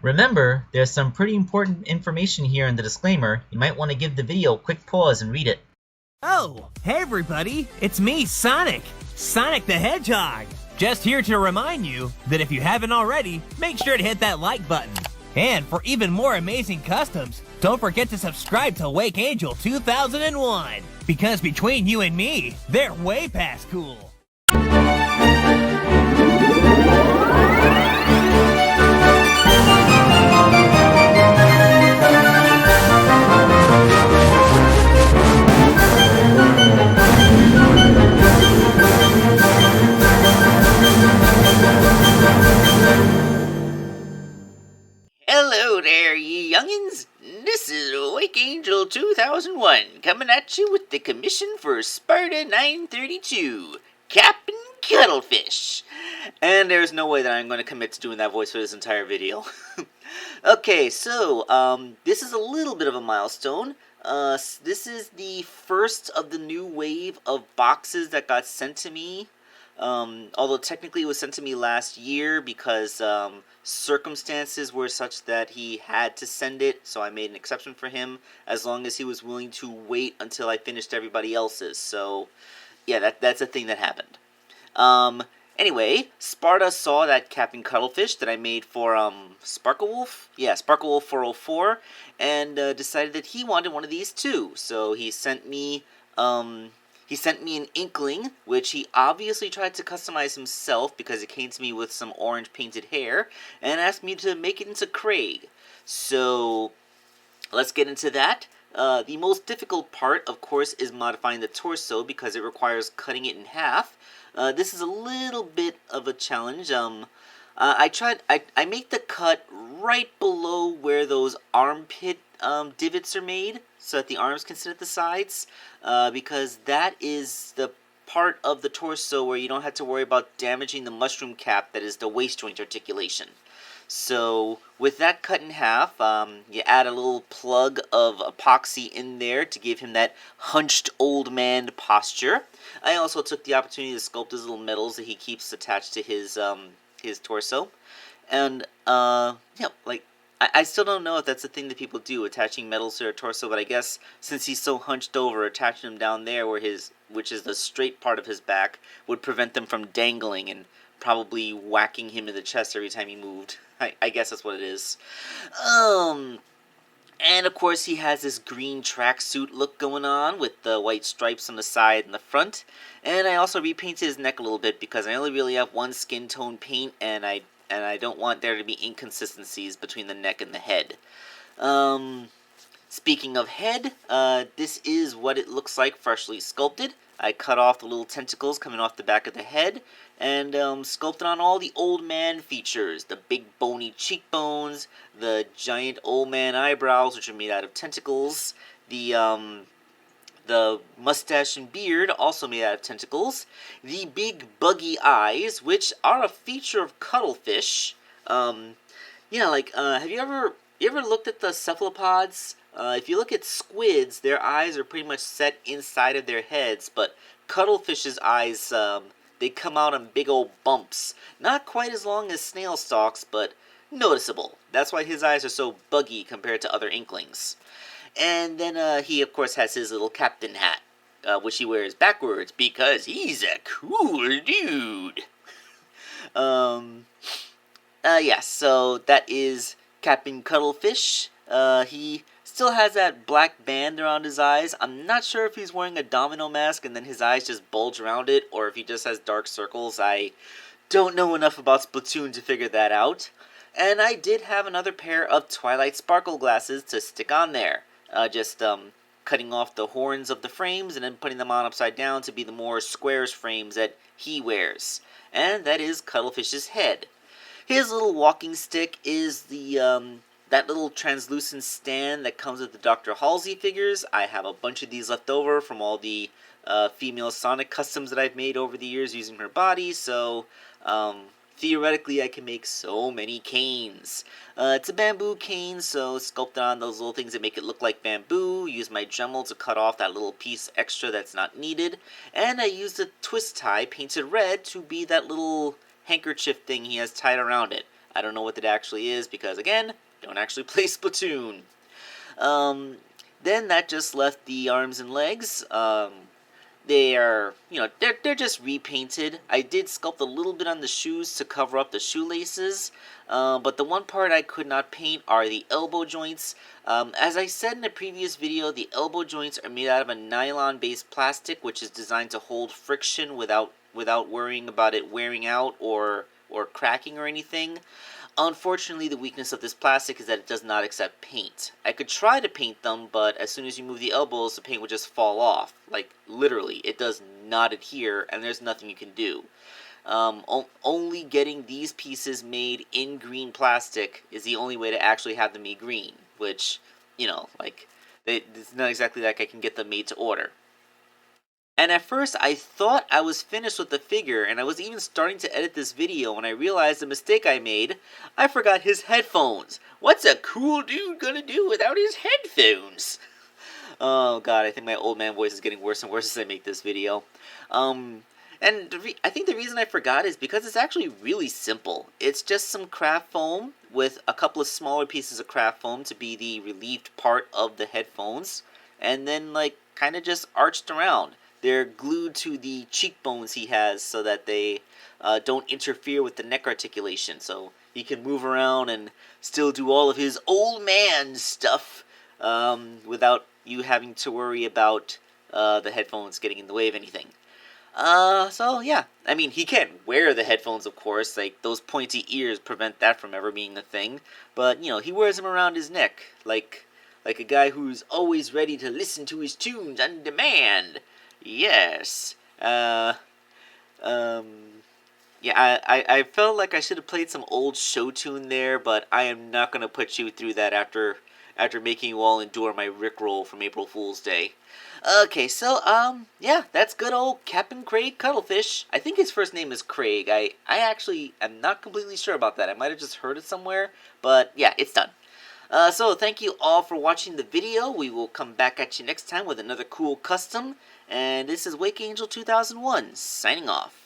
Remember, there's some pretty important information here in the disclaimer. You might want to give the video a quick pause and read it. Oh, hey everybody, it's me, Sonic! Sonic the Hedgehog! Just here to remind you that if you haven't already, make sure to hit that like button. And for even more amazing customs, don't forget to subscribe to Wake Angel 2001, because between you and me, they're way past cool. Hello there, ye youngins. This is Wake Angel 2001 coming at you with the commission for Sparta 932, Captain Cuttlfish. And there's no way that I'm going to commit to doing that voice for this entire video. Okay, so this is a little bit of a milestone. This is the first of the new wave of boxes that got sent to me. Although technically it was sent to me last year because circumstances were such that he had to send it, so I made an exception for him as long as he was willing to wait until I finished everybody else's. So yeah, that's a thing that happened. Anyway, Sparta saw that Captain Cuttlfish that I made for Sparklewolf, yeah, Sparklewolf 404, and decided that he wanted one of these too. So he sent me an inkling, which he obviously tried to customize himself because it came to me with some orange painted hair, and asked me to make it into Craig. So let's get into that. The most difficult part, of course, is modifying the torso because it requires cutting it in half. This is a little bit of a challenge. I make the cut right below where those armpit divots are made, so that the arms can sit at the sides, because that is the part of the torso where you don't have to worry about damaging the mushroom cap that is the waist joint articulation. So with that cut in half, you add a little plug of epoxy in there to give him that hunched old man posture. I also took the opportunity to sculpt his little medals that he keeps attached to his torso. And yeah, like, I still don't know if that's a thing that people do, attaching medals to their torso, but I guess since he's so hunched over, attaching him down there which is the straight part of his back, would prevent them from dangling and probably whacking him in the chest every time he moved. I guess that's what it is. And of course he has this green tracksuit look going on with the white stripes on the side and the front. And I also repainted his neck a little bit because I only really have one skin tone paint, and I don't want there to be inconsistencies between the neck and the head. Speaking of head, this is what it looks like freshly sculpted. I cut off the little tentacles coming off the back of the head, and sculpted on all the old man features. The big bony cheekbones, the giant old man eyebrows, which are made out of tentacles, the mustache and beard, also made out of tentacles, the big buggy eyes, which are a feature of Cuttlfish. Yeah, like, have you ever looked at the cephalopods? If you look at squids, their eyes are pretty much set inside of their heads, but Cuttlefish's eyes, they come out on big old bumps. Not quite as long as snail stalks, but noticeable. That's why his eyes are so buggy compared to other inklings. And then he, of course, has his little captain hat, which he wears backwards because he's a cool dude. Yeah, so that is Captain Cuttlfish. He still has that black band around his eyes. I'm not sure if he's wearing a domino mask and then his eyes just bulge around it, or if he just has dark circles. I don't know enough about Splatoon to figure that out. And I did have another pair of Twilight Sparkle glasses to stick on there. Just cutting off the horns of the frames and then putting them on upside down to be the more squares frames that he wears. And that is Cuttlefish's head. His little walking stick is that little translucent stand that comes with the Dr. Halsey figures. I have a bunch of these left over from all the female Sonic customs that I've made over the years using her body, so theoretically I can make so many canes. It's a bamboo cane, so sculpted on those little things that make it look like bamboo. Use my Dremel to cut off that little piece extra that's not needed. And I used a twist tie painted red to be that little handkerchief thing he has tied around it. I don't know what it actually is because, again, don't actually play Splatoon. Then that just left the arms and legs. They are, they're just repainted. I did sculpt a little bit on the shoes to cover up the shoelaces, but the one part I could not paint are the elbow joints. As I said in the previous video, the elbow joints are made out of a nylon-based plastic, which is designed to hold friction without worrying about it wearing out or cracking or anything. Unfortunately, the weakness of this plastic is that it does not accept paint. I could try to paint them, but as soon as you move the elbows, the paint would just fall off. Like, literally, it does not adhere, and there's nothing you can do. Only getting these pieces made in green plastic is the only way to actually have them made green, which, it's not exactly like I can get them made to order. And at first, I thought I was finished with the figure, and I was even starting to edit this video when I realized the mistake I made. I forgot his headphones. What's a cool dude gonna do without his headphones? Oh god, I think my old man voice is getting worse and worse as I make this video. I think the reason I forgot is because it's actually really simple. It's just some craft foam with a couple of smaller pieces of craft foam to be the relieved part of the headphones, and then, kind of just arched around. They're glued to the cheekbones he has so that they don't interfere with the neck articulation. So he can move around and still do all of his old man stuff without you having to worry about the headphones getting in the way of anything. So yeah, I mean, he can't wear the headphones, of course. Those pointy ears prevent that from ever being a thing. But, he wears them around his neck, like a guy who's always ready to listen to his tunes on demand. Yes. Yeah, I felt like I should have played some old show tune there, but I am not going to put you through that after making you all endure my Rickroll from April Fool's Day. Okay, so, yeah, that's good old Captain Craig Cuttlfish. I think his first name is Craig. I actually am not completely sure about that. I might have just heard it somewhere, but yeah, it's done. So thank you all for watching the video. We will come back at you next time with another cool custom. And this is Wake Angel 2001, signing off.